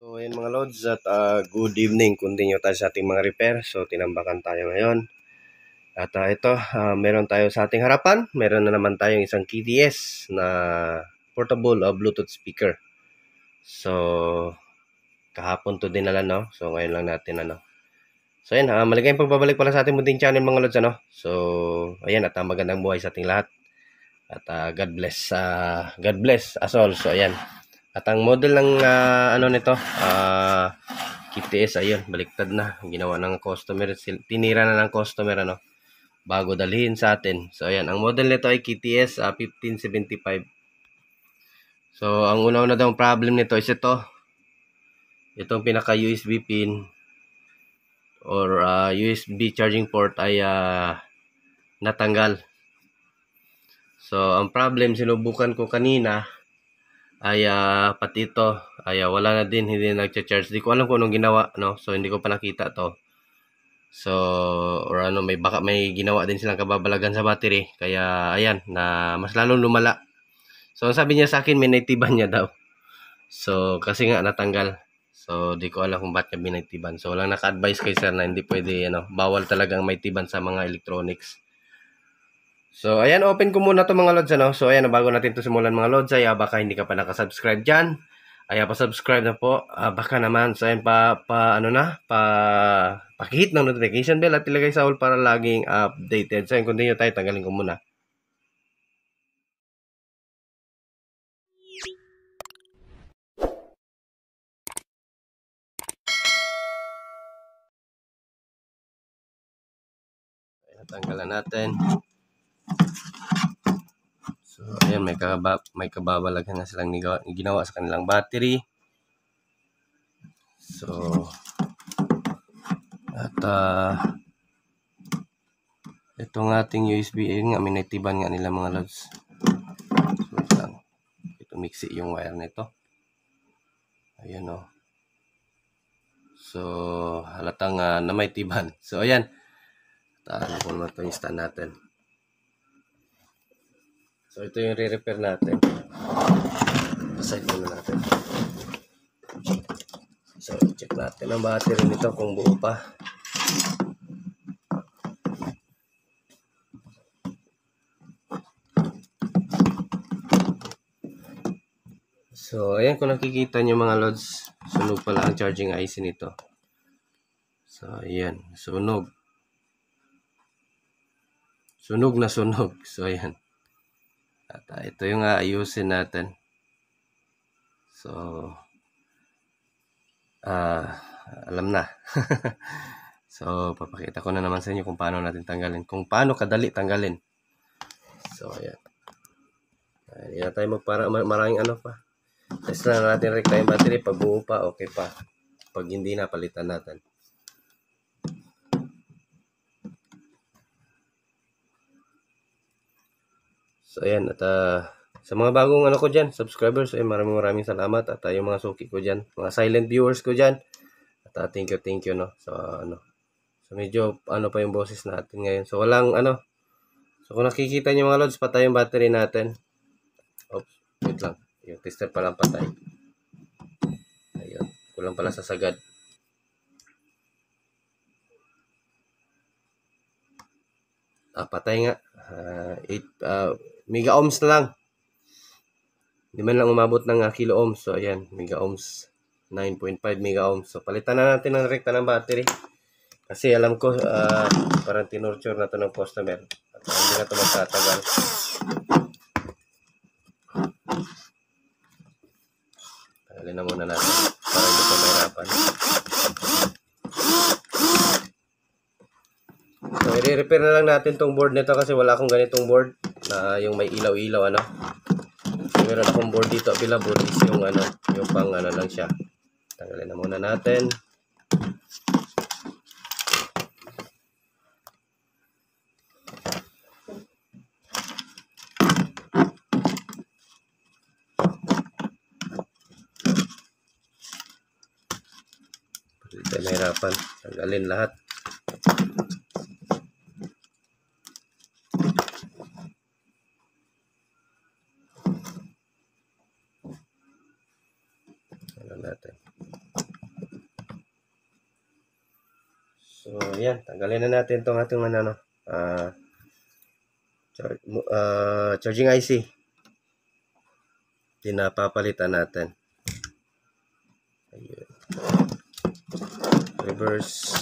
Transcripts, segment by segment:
So ayan mga lods at good evening. Continue tayo sa ating mga repair. So tinambakan tayo ngayon. At ito, meron tayo sa ating harapan. Meron na naman tayong isang KTS na portable Bluetooth speaker. So kahapon to dinala, no? So ngayon lang natin So ayan, maligayang pagbabalik pala sa ating munting channel mga lods, So ayan, at magandang buhay sa ating lahat. At God bless us all. So ayan. At ang model ng nito, KTS, ayun, baliktad na. Ginawa ng customer, tinira na ng customer bago dalhin sa atin. So ayan, ang model nito ay KTS 1575. So ang una-una daw problem nito is itong pinaka USB pin or USB charging port ay natanggal. So ang problem, sinubukan ko kanina ay pati ito ay wala na din, hindi nagcha-charge. Di ko alam kung anong ginawa, so hindi ko pa nakita to. So or baka may ginawa din silang kababalagan sa battery, kaya ayan, na mas lalong lumala. So sabi niya sa akin, may naitiban niya daw. So kasi nga natanggal. So di ko alam kung bakit niya binitiban. So walang naka-advise kay sir na hindi pwede, bawal talagang may tiban sa mga electronics. So, ayan, open ko muna to mga lods, So, ayan, bago natin to simulan mga lods, ay baka hindi ka pa nakasubscribe dyan. Ay, pa-subscribe na po. Baka naman, so, ayan, pakihit ng notification bell at ilagay sa all para laging updated. So, ayan, continue tayo. Tanggalin ko muna. Ayan, tanggalan natin. So, ayan, may kababalaghan na silang ginawa sa kanilang battery. So, at itong ating USB, ayun nga, minitiban nga nila mga lods. So, ito mixi yung wire nito. Ayan, So, halatang na may tiban. So, ayan. Ano po naman ito yung stand natin. So, ito yung re-repair natin. Aside muna natin. So, check natin ang battery nito kung buo pa. So, ayan, kung nakikita nyo mga lods, sunog pala ang charging IC nito. So, ayan, sunog. Sunog na sunog. So, ayan. At ito yung ayusin natin. So, alam na. So, papakita ko na naman sa inyo kung paano natin tanggalin. Kung paano kadali tanggalin. So, ayan. Hindi na tayo maraming pa. Test lang natin rekta yung battery. Pag buo pa, okay pa. Pag hindi na, palitan natin. So, ayan. At sa mga bagong ko dyan, subscribers, maraming salamat. At yung mga suki ko dyan, mga silent viewers ko dyan. At thank you, So, so medyo, pa yung boses natin ngayon. So, walang, So, kung nakikita nyo mga lods, patay yung battery natin. Oops, wait lang. Yung tester pa lang patay. Ayun, kulang pala sa sagad. Patay nga. 8 mega ohms na lang. Hindi man lang umabot ng kilo ohms. So, ayan, mega ohms. 9.5 mega ohms. So, palitan na natin ang rekta ng battery. Kasi alam ko, parang tinurture na to ng customer. At hindi na to magtatagal. Tagalin na muna natin para hindi pa mahirapan. So, i-repair na lang natin tong board nito kasi wala akong ganitong board na yung may ilaw-ilaw, So, meron akong board dito available is yung yung pang lang siya. Tanggalin na muna natin. Dito nahirapan. Tanggalin lahat. Natin. So, yan. Tanggalin na natin itong ating charging IC. Pinapapalitan natin. Ayun. Reverse.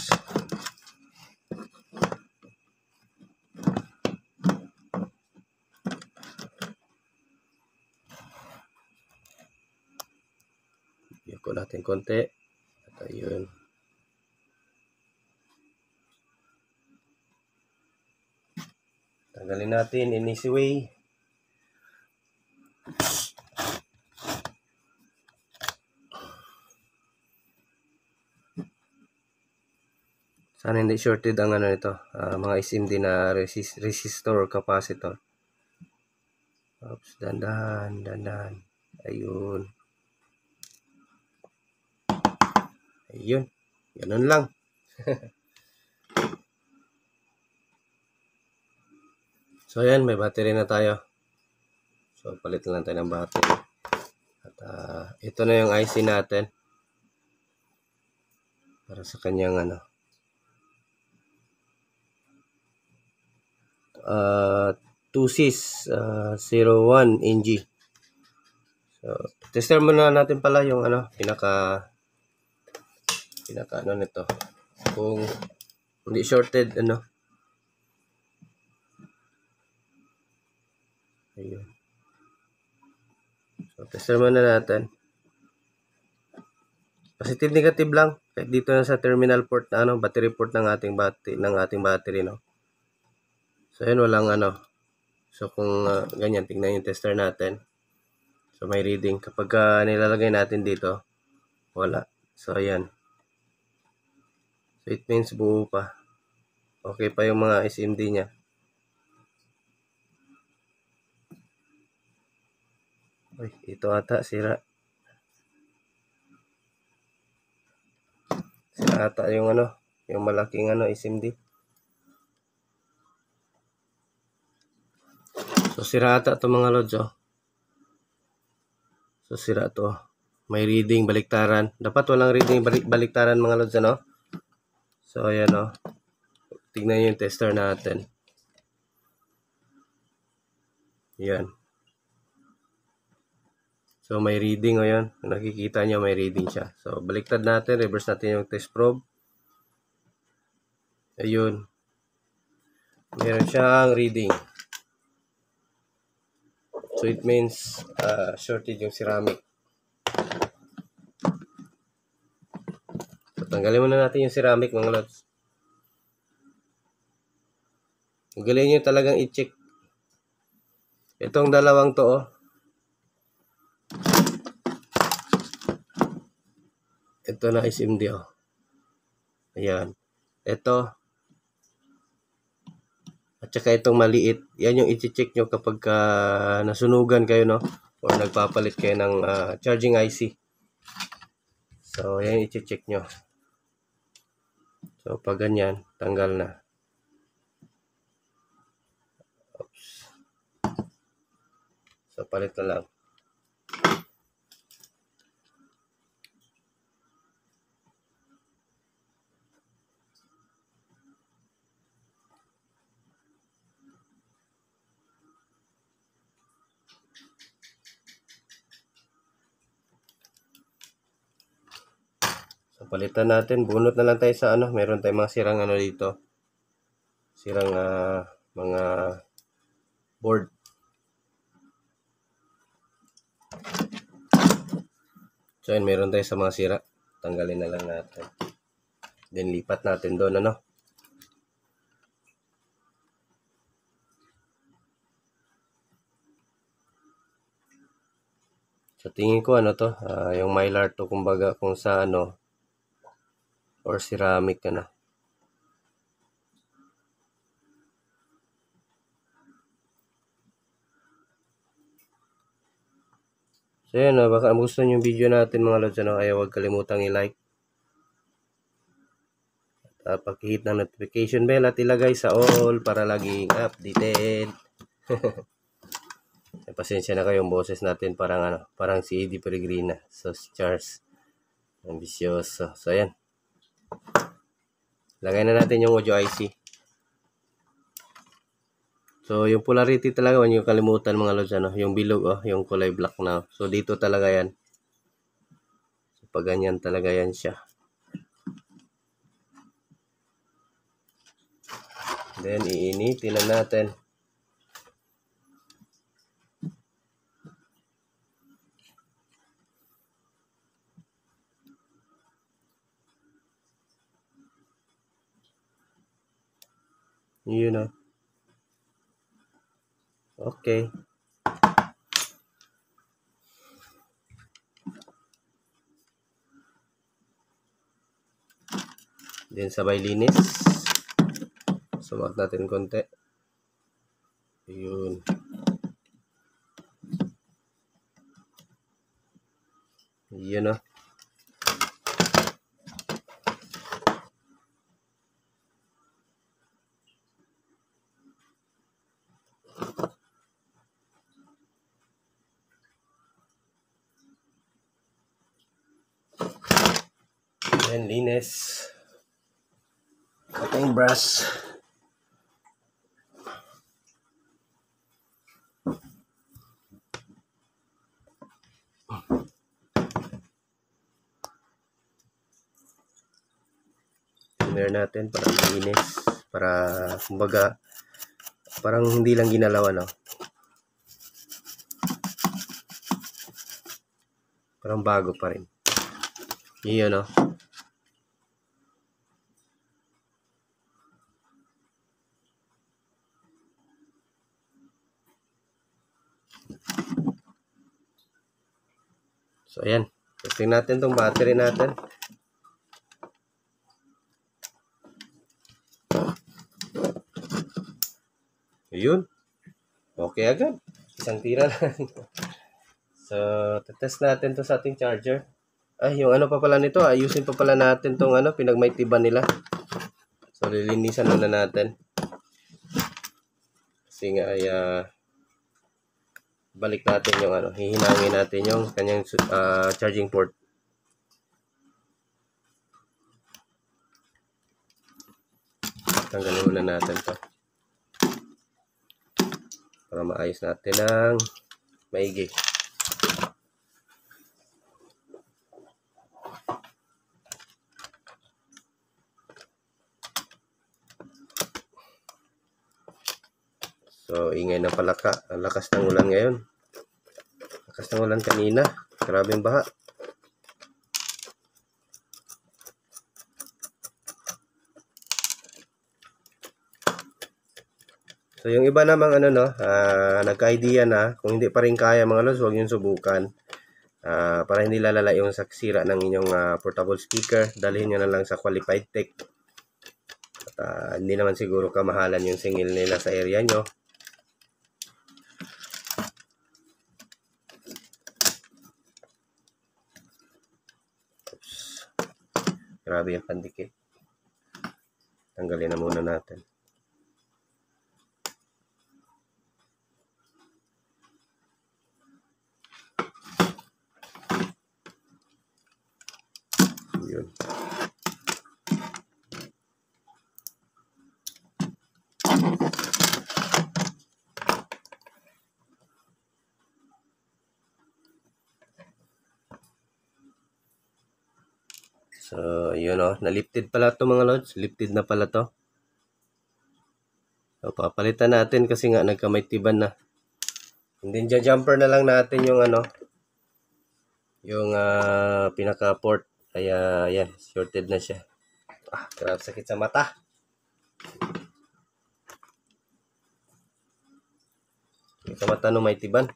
Ko natin konti. At ayun. Tanggalin natin in easy way. Sana hindi shorted ang nito, mga SMD na resistor or capacitor. Oops, dandan. Ayun. Ayun. Ganun lang. So, ayan. May battery na tayo. So, palit lang tayo ng battery. At ito na yung IC natin. Para sa kanyang 2sys 01 NG. So, tester muna natin pala yung pinaka nito. Kung hindi shorted, ayun. So, tester muna natin. Positive negative lang. Kahit dito na sa terminal port na battery port ng ating battery, no. So, ayun, walang So, kung ganyan, tingnan yung tester natin. So, may reading. Kapag nilalagay natin dito, wala. So, ayan. So, it means buo pa. Okay pa yung mga SMD niya. Uy, ito ata, sira. Sira ata yung yung malaking SMD. So, sira ata ito mga lods, oh. So, sira to. May reading, baliktaran. Dapat walang reading, baliktaran mga lods, So, ayan, tignan yung tester natin. Yan. So, may reading, yan. Nakikita nyo, may reading siya. So, baliktad natin. Reverse natin yung test probe. Ayun. Meron siyang reading. So, it means shorted yung ceramic. So, tanggalin muna natin yung ceramic, mga lods. Galing nyo talagang i-check. Itong dalawang to, ito na SMD, Ayan. Ito. At saka itong maliit. Yan yung i-check nyo kapag nasunugan kayo, or nagpapalit kayo ng charging IC. So, yan i-check nyo. So, pag ganyan, tanggal na. Oops. So, palit na lang. So, palitan natin. Bunot na lang tayo sa meron tayong mga sirang dito. Sirang mga board. So, yun, meron tayo sa mga sira. Tanggalin na lang natin. Then, lipat natin doon, Sa tingin ko ano to, yung mylar to kumbaga kung sa ano or ceramic ano. So yun, baka gusto nyo yung video natin mga lods, ano, kaya huwag kalimutang i-like. Pag-hit ng notification bell at ilagay sa all para laging updated. Pasensya na kayong boses natin parang ano, parang si Eddie Peregrina. So si Charles ambisyoso. So ayan. Lagay na natin yung audio IC. So yung polarity talaga, huwag niyo kalimutan mga lods, ano, yung bilog yung kulay black na. So dito talaga yan. So pag ganyan talaga yan siya. Then iinitin na natin. Yun o. Okay. Then sabay linis. Sumak natin konti. Yun. Yun o. Then linis. Ating brush. Clear natin para linis. Para kumbaga parang hindi lang ginalaw no. Parang bago pa rin. Iyon no. So ayan. Testing natin tong battery natin. Ayun. Okay agad. Isang tira lang. So, test natin to sa ating charger. Ay, yung ano pa pala nito, ayusin pa pala natin tong ano, pinagmaytiban nila. So, lilinisan muna natin. Kasi nga ay balik natin yung ano, hihinangin natin yung kanyang charging port. Tanggalin muna natin to. Para maayos natin ang maigi. So, ingay na palaka. Ang lakas ng ulan ngayon. Lakas ng ulan kanina. Grabing baha. So, yung iba namang ano no, nagka-idea na, kung hindi pa rin kaya mga lods, huwag yung subukan. Para hindi lalala yung saksira ng inyong portable speaker, dalhin nyo na lang sa Qualified Tech. At hindi naman siguro kamahalan yung singil nila sa area nyo. Oops. Grabe yung pandikit. Tanggalin na muna natin. Yun. So, yun na-lifted pala to mga lods. Lifted na pala to. So, papalitan natin kasi nga nagkamaytiban na. And then, jumper na lang natin yung ano, yung pinaka-port. Kaya, yan, shorted na siya. Grabe sakit sa mata. Sa mata no may tiban.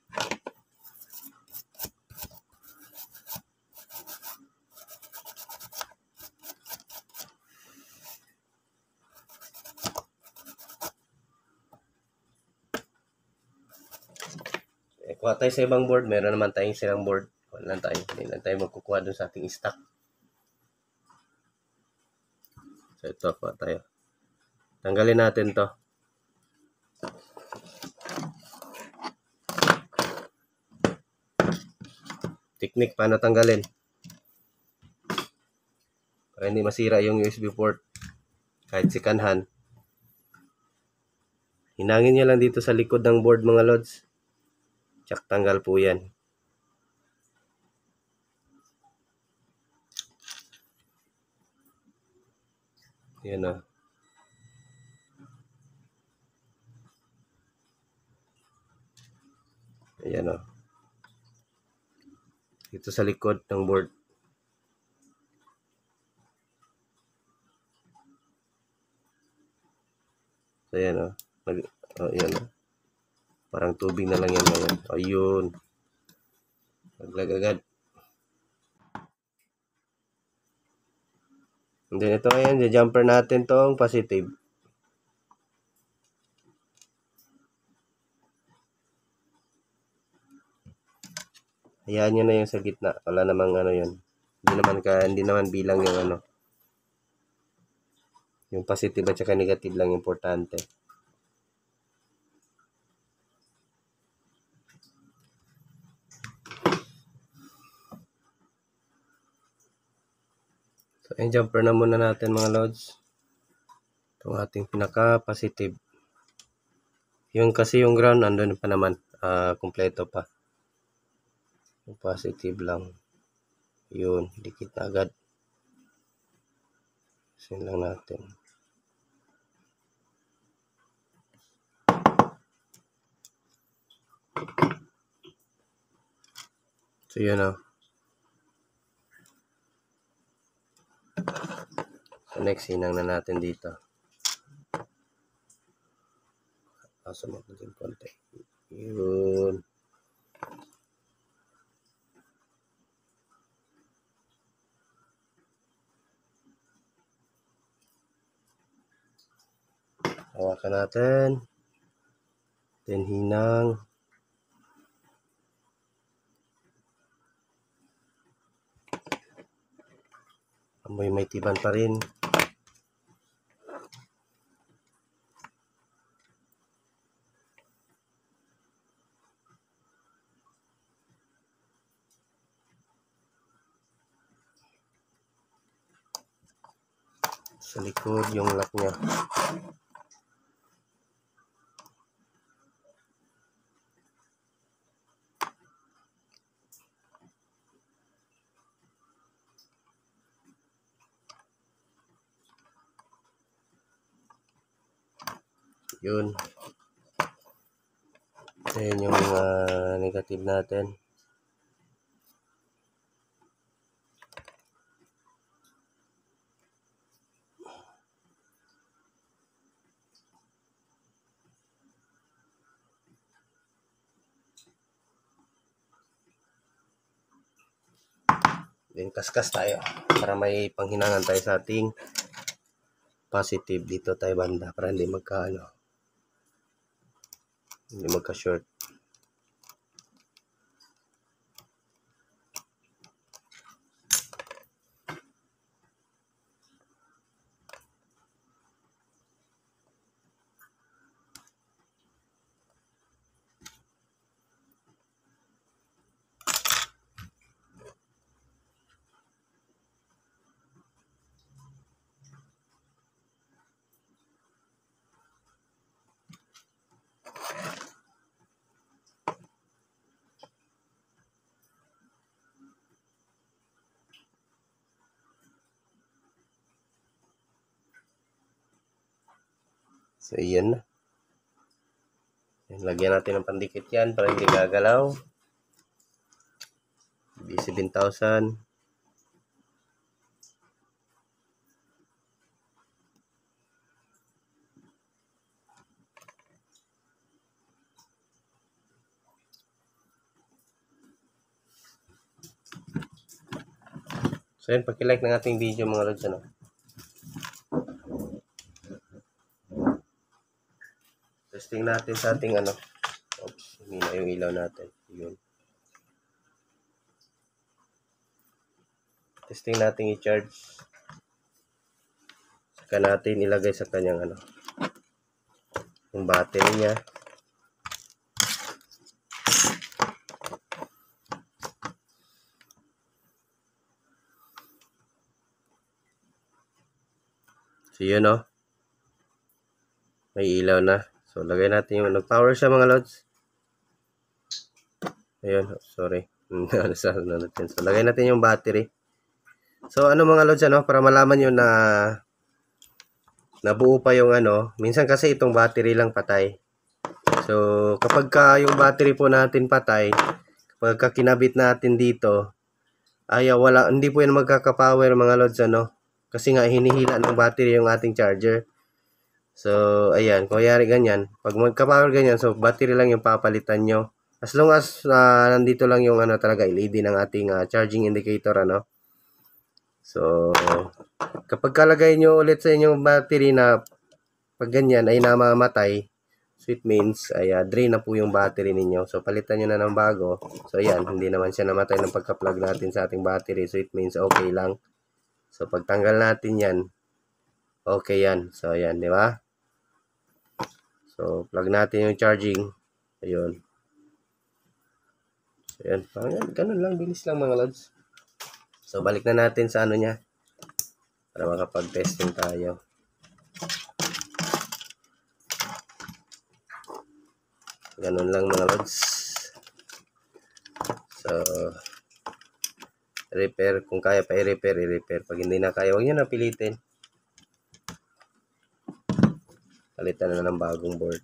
kuha tayo sa ibang board, meron naman tayong silang board. Kuha lang tayo, hindi lang tayo magkukuha dun sa ating stock. So ito, kuha tayo. Tanggalin natin to. Technique paano tanggalin para hindi masira yung USB port kahit second hand. Hinangin nyo lang dito sa likod ng board mga lods. Tsak tanggal po yan. Yan o. Ayan o. Dito sa likod ng board. So ayan o. Ayan o. Parang tubig na lang yan ngayon. Ayun. Naglag agad. And then ito ngayon, jumper natin tong positive. Hayaan nyo na yung sa gitna. Wala namang ano yun. Hindi naman bilang yung ano. Yung positive at saka negative lang importante. So, yung jumper na muna natin mga lods. Itong ating pinaka-positive. Yung kasi yung ground, andun pa naman. Kompleto pa. Yung positive lang. Yun, dikit na agad. Sin lang natin. So, yun o. So, next, sinang na natin dito. Sumak natin konti. Yun. Hawakan natin. Then, hinang. Amoy may tiban pa rin. Sa likod yung lock niya. Yun. Ayan yung negative natin. Then kaskas tayo para may panghinangan tayo sa ating positive dito tayo banda para hindi magka-short. So, yan na. Lagyan natin ng pandikit yan para hindi gagalaw. B7000. So, yan. Paki-like ng ating video mga lods. Ano? Testing natin sa ating ano. Oops, hindi na yung ilaw natin. Yun. Testing natin i-charge. Saka natin ilagay sa kanyang yung battery niya. So yun may ilaw na. So lagay natin yung nag-power siya mga lods. Ayun, sorry. So lagay natin yung battery. So mga lods para malaman nyo na nabuo pa yung minsan kasi itong battery lang patay. So kapag yung battery po natin patay, kapag kinabit natin dito, hindi po yan magkaka-power mga lods kasi nga hinihila ng battery yung ating charger. So ayan, kung yari ganyan, pag magka-power ganyan, so battery lang yung papalitan nyo. As long as nandito lang yung talaga LED ng ating charging indicator So kapag kalagay nyo ulit sa inyong battery na pag ganyan ay namamatay, so it means ay drain na po yung battery ninyo. So palitan nyo na ng bago. So ayan, hindi naman siya namatay ng pagka-plug natin sa ating battery. So it means okay lang. So pagtanggal natin yan, okay yan. So ayan, di ba? So plug natin yung charging. Ayun. So ayan, ganun lang, bilis lang mga lods. So balik na natin sa niya para makapag-testing tayo. Ganun lang mga lods. So repair, kung kaya pa i-repair, i-repair. Pag hindi na kaya, huwag nyo na pilitin. Palitan na ng bagong board.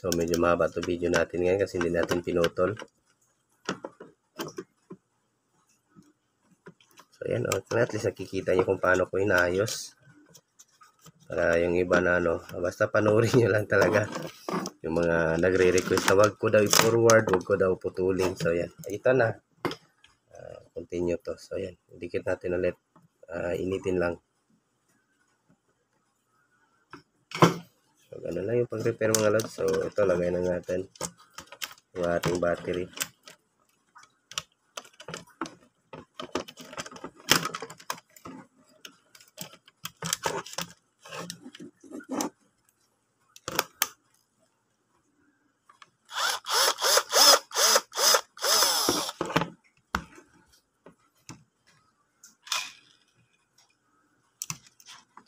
So medyo mahaba to video natin ngayon kasi hindi natin pinutol. So ayan, at least nakikita nyo kung paano ko inaayos. Para yung iba na basta panoorin nyo lang talaga. Yung mga nagre-request na wag ko daw i-forward, wag ko daw putulin. So ayan, ito na. Continue to. So ayan, dikit natin ulit. Initin lang. So ganun lang yung pag-repair mga lods. So ito, lagay na natin yung ating battery.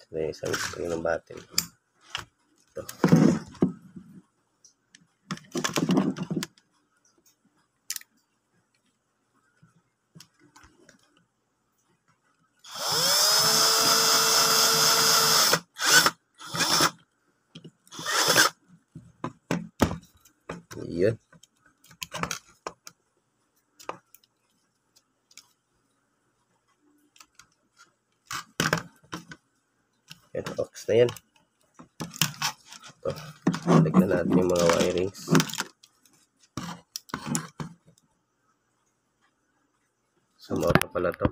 So isang string ng battery. Ito. Yun. Yan, ox na yan. Ito. Balik na natin yung mga wirings. Sumot na pala to.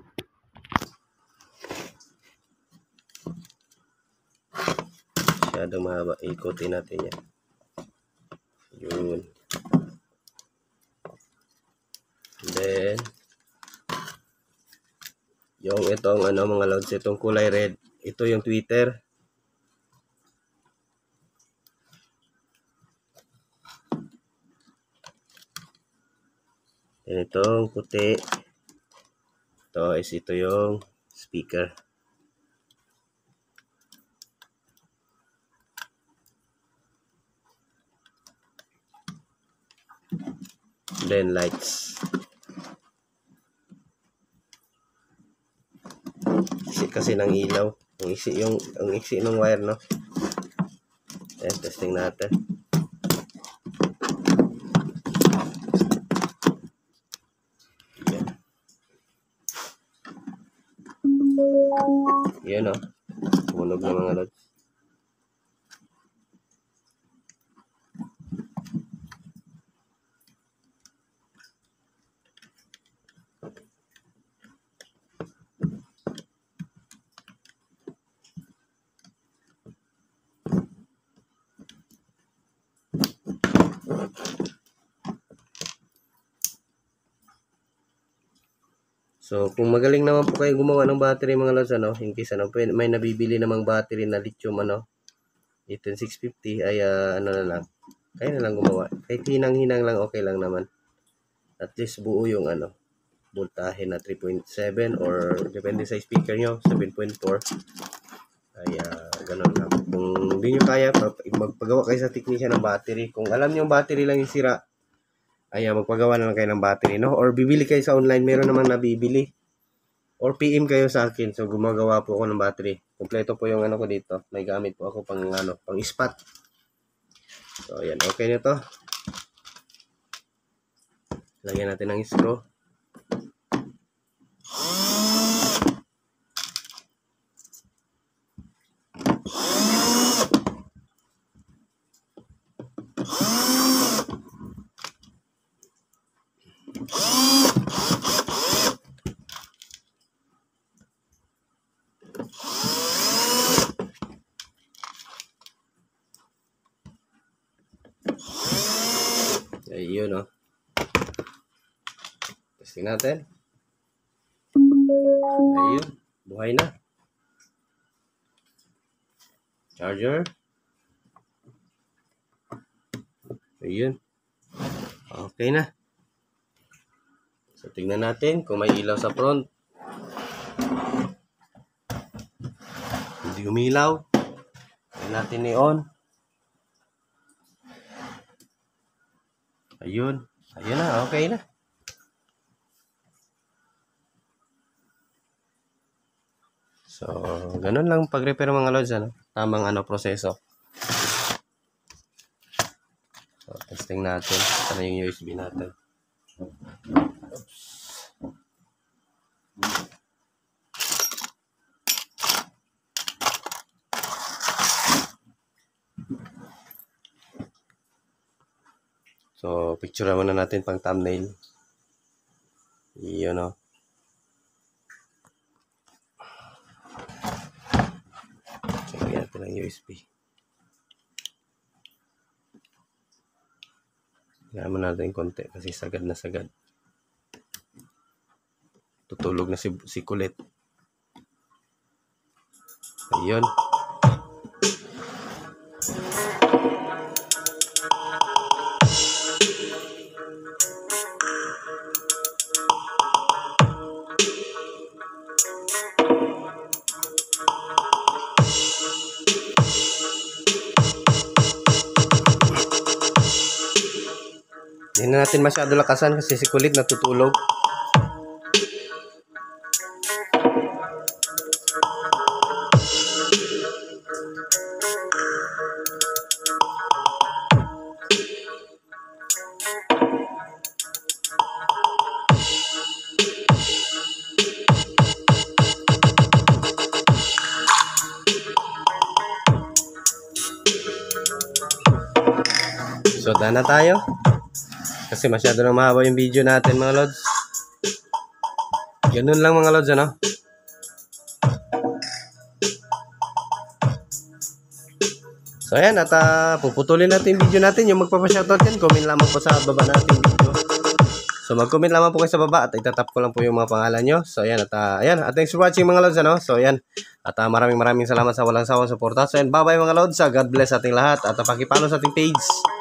Masyadong mahaba. Ikutin natin yan. Yun. And then, yung itong mga loads, itong kulay red, ito yung tweeter. And itong puti, ito yung speaker. Then lights. Iksi kasi ng ilaw. Ang iksi ng wire, no? Ayan, testing natin. Yan o. Tumunog na mga lods. So, kung magaling naman po kayo gumawa ng battery mga lods, in case may nabibili namang battery na lithium 18650 ay na lang. Kaya na lang gumawa. Kahit hinang-hinang lang, okay lang naman. At least buo yung voltahe na 3.7 or depende sa speaker nyo, 7.4. Ay ganun lang. Kung hindi nyo kaya, magpagawa kayo sa technician ng battery. Kung alam nyo yung battery lang yung sira, ay magpagawa na lang kayo ng battery, no? Or bibili kayo sa online, meron namang nabibili. Or PM kayo sa akin. So gumagawa po ako ng battery. Kompleto po yung ko dito. May gamit po ako pang pang spot. So ayan, okay na to. Lagyan natin ng screw. Ayun testing natin. Ayun, buhay na. Charger. Ayun. Okay na. So tingnan natin kung may ilaw sa front. Hindi umilaw. Tingnan natin i-on. Ayun. Ayun na, okay na. So, ganun lang pag-repair mga lods, tamang proseso. So, testing natin. Ito na yung USB natin. Oops. So, picture muna natin pang thumbnail. Yun So, lagyan natin ng USB. Lagyan mo natin konti kasi sagad na sagad. Tutulog na si kulit. Ayun. Hindi na natin masyado lakasan kasi si kulit natutulog. So, daan na tayo. Kasi masyado na mahaba yung video natin mga lods. Ganun lang mga lods, So, ayan. At puputulin natin yung video natin. Yung magpapashoutout yan, comment lamang po sa baba natin video. So, mag-comment lamang po kayo sa baba at itatap ko lang po yung mga pangalan nyo. So, ayan. At thanks for watching mga lods, So, ayan. At maraming salamat sa walang sawang suporta. So, ayan. Bye-bye mga lods. God bless ating lahat. At pakipalo sa ating page.